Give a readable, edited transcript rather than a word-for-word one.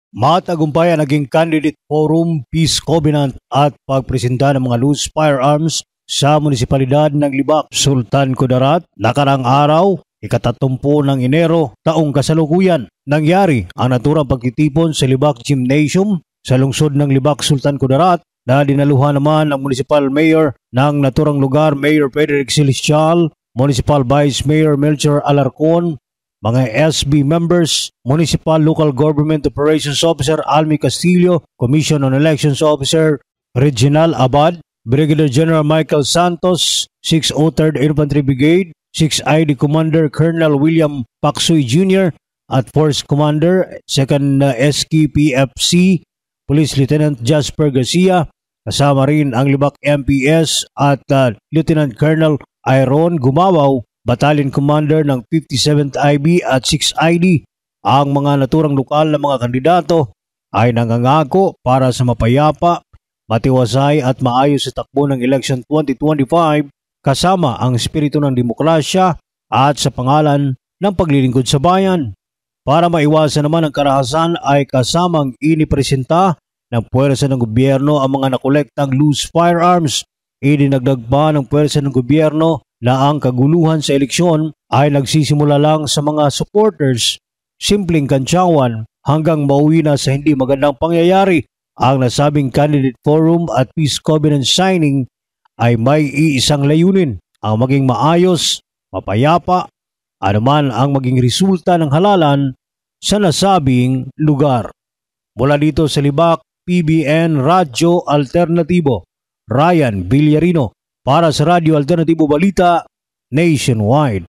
Matagumpay ang naging candidate forum, peace covenant at pagpresenta ng mga loose firearms sa munisipalidad ng Libak, Sultan Kudarat. Nakarang araw, ika-30 ng Enero, taong kasalukuyan, nangyari ang naturang pagtitipon sa Libak Gymnasium sa lungsod ng Libak, Sultan Kudarat na dinaluhan naman ng Municipal Mayor ng naturang lugar, Mayor Frederick Celestial, Municipal Vice Mayor Melchor Alarcon, mga SB members, Municipal Local Government Operations Officer Almi Castillo, Commission on Elections Officer Reginald Abad, Brigadier General Michael Santos, 603rd Infantry Brigade, 6th ID Commander Colonel William Paksoy Jr. at Force Commander 2nd SKPFC, Police Lieutenant Jasper Garcia, kasama rin ang Libak MPS at Lieutenant Colonel Iron Gumawaw, Battalion Commander ng 57th IB at 6th ID. Ang mga naturang lokal na mga kandidato ay nangangako para sa mapayapa, matiwasay at maayos sa takbo ng election 2025 kasama ang espiritu ng demokrasya at sa pangalan ng paglilingkod sa bayan. Para maiwasan naman ang karahasan ay kasamang inipresenta ng puwersa ng gobyerno ang mga nakolektang loose firearms. Idinagdag pa ng puwersa ng gobyerno na ang kaguluhan sa eleksyon ay nagsisimula lang sa mga supporters, simpleng kantsawan hanggang mauwi na sa hindi magandang pangyayari. Ang nasabing candidate forum at peace covenant signing ay may iisang layunin, ang maging maayos, mapayapa, anuman ang maging resulta ng halalan sa nasabing lugar. Mula dito sa Libak, PBN Radyo Alternatibo, Ryan Villarino para sa Radyo Alternatibo Balita Nationwide.